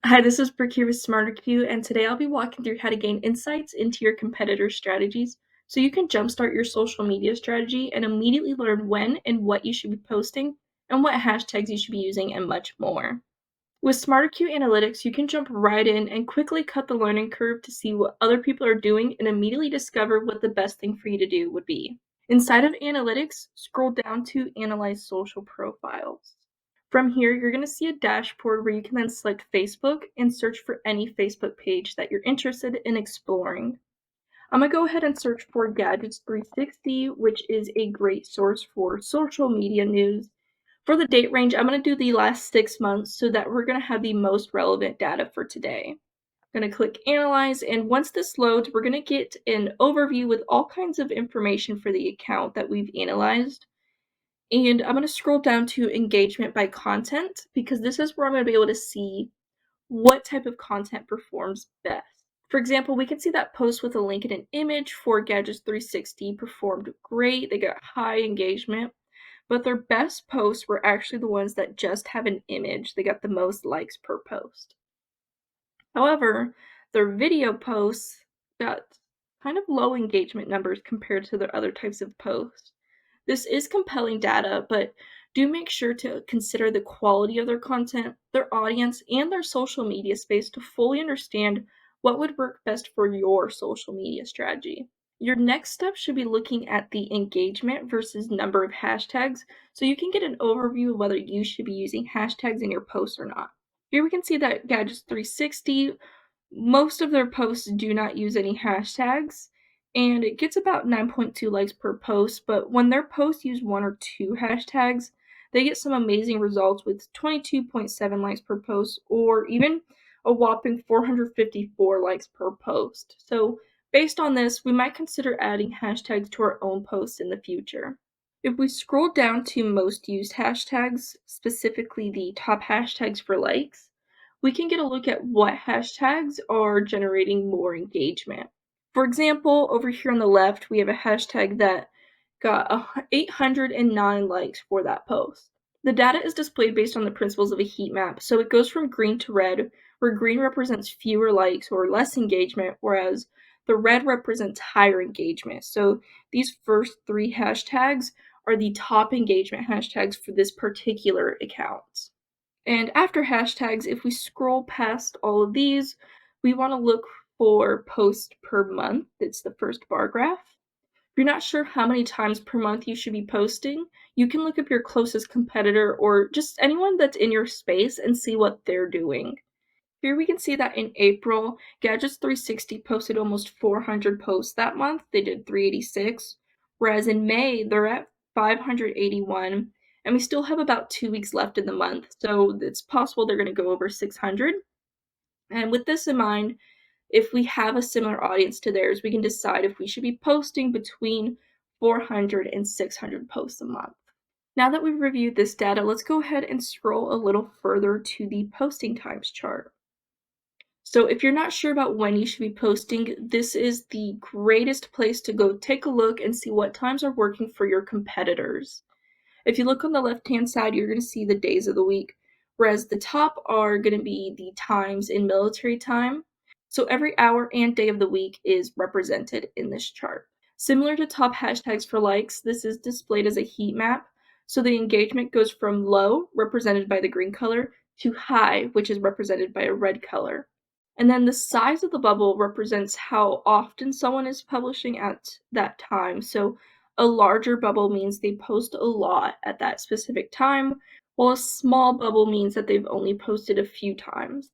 Hi, this is Brooke here with SmarterQueue, and today I'll be walking through how to gain insights into your competitor strategies so you can jumpstart your social media strategy and immediately learn when and what you should be posting and what hashtags you should be using and much more. With SmarterQueue Analytics, you can jump right in and quickly cut the learning curve to see what other people are doing and immediately discover what the best thing for you to do would be. Inside of Analytics, scroll down to Analyze Social Profiles. From here, you're going to see a dashboard where you can then select Facebook and search for any Facebook page that you're interested in exploring. I'm going to go ahead and search for Gadgets 360, which is a great source for social media news. For the date range, I'm going to do the last 6 months so that we're going to have the most relevant data for today. I'm going to click Analyze, and once this loads, we're going to get an overview with all kinds of information for the account that we've analyzed. And I'm going to scroll down to engagement by content because this is where I'm going to be able to see what type of content performs best. For example, we can see that post with a link and an image for Gadgets 360 performed great. They got high engagement, but their best posts were actually the ones that just have an image. They got the most likes per post. However, their video posts got kind of low engagement numbers compared to their other types of posts. This is compelling data, but do make sure to consider the quality of their content, their audience, and their social media space to fully understand what would work best for your social media strategy. Your next step should be looking at the engagement versus number of hashtags so you can get an overview of whether you should be using hashtags in your posts or not. Here we can see that Gadgets 360, most of their posts do not use any hashtags, and it gets about 9.2 likes per post, but when their posts use one or two hashtags, they get some amazing results with 22.7 likes per post, or even a whopping 454 likes per post. So based on this, we might consider adding hashtags to our own posts in the future. If we scroll down to most used hashtags, specifically the top hashtags for likes, we can get a look at what hashtags are generating more engagement. For example, over here on the left, we have a hashtag that got 809 likes for that post. The data is displayed based on the principles of a heat map, so it goes from green to red, where green represents fewer likes or less engagement, whereas the red represents higher engagement. So these first three hashtags are the top engagement hashtags for this particular account. And after hashtags, if we scroll past all of these, we want to look for posts per month. It's the first bar graph. If you're not sure how many times per month you should be posting, you can look up your closest competitor or just anyone that's in your space and see what they're doing. Here we can see that in April, Gadgets 360 posted almost 400 posts that month. They did 386, whereas in May, they're at 581, and we still have about 2 weeks left in the month, so it's possible they're going to go over 600. And with this in mind, if we have a similar audience to theirs, we can decide if we should be posting between 400 and 600 posts a month. Now that we've reviewed this data, let's go ahead and scroll a little further to the posting times chart. So if you're not sure about when you should be posting, this is the greatest place to go take a look and see what times are working for your competitors. If you look on the left-hand side, you're going to see the days of the week, whereas the top are going to be the times in military time. So every hour and day of the week is represented in this chart. Similar to top hashtags for likes, this is displayed as a heat map. So the engagement goes from low, represented by the green color, to high, which is represented by a red color. And then the size of the bubble represents how often someone is publishing at that time. So a larger bubble means they post a lot at that specific time, while a small bubble means that they've only posted a few times.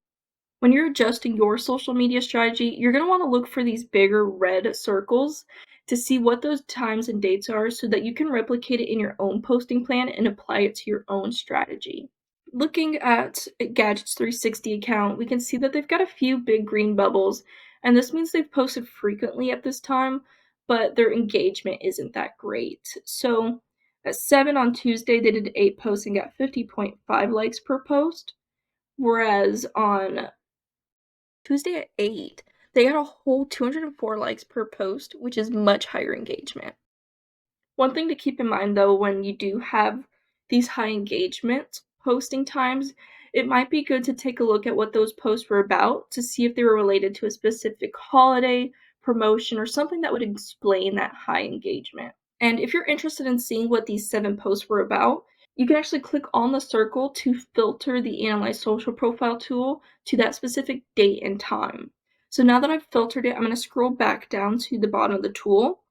When you're adjusting your social media strategy, you're going to want to look for these bigger red circles to see what those times and dates are so that you can replicate it in your own posting plan and apply it to your own strategy. Looking at Gadgets 360 account, we can see that they've got a few big green bubbles, and this means they've posted frequently at this time, but their engagement isn't that great. So at 7 on Tuesday, they did 8 posts and got 50.5 likes per post, whereas on Tuesday at 8, they got a whole 204 likes per post, which is much higher engagement. One thing to keep in mind, though, when you do have these high engagement posting times it might be good to take a look at what those posts were about to see if they were related to a specific holiday, promotion, or something that would explain that high engagement. And if you're interested in seeing what these 7 posts were about, you can actually click on the circle to filter the Analyze Social Profile tool to that specific date and time. So now that I've filtered it, I'm going to scroll back down to the bottom of the tool,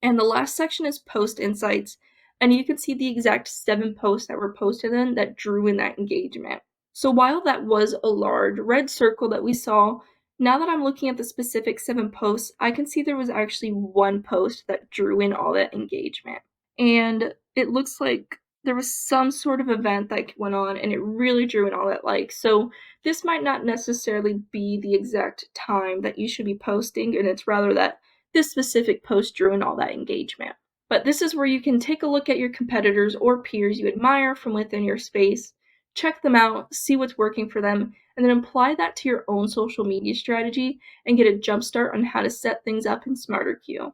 and the last section is Post Insights, and you can see the exact 7 posts that were posted in that drew in that engagement. So while that was a large red circle that we saw, now that I'm looking at the specific 7 posts, I can see there was actually 1 post that drew in all that engagement. And it looks like there was some sort of event that went on and it really drew in all that likes. So this might not necessarily be the exact time that you should be posting, and it's rather that this specific post drew in all that engagement. But this is where you can take a look at your competitors or peers you admire from within your space, check them out, see what's working for them, and then apply that to your own social media strategy and get a jump start on how to set things up in SmarterQueue.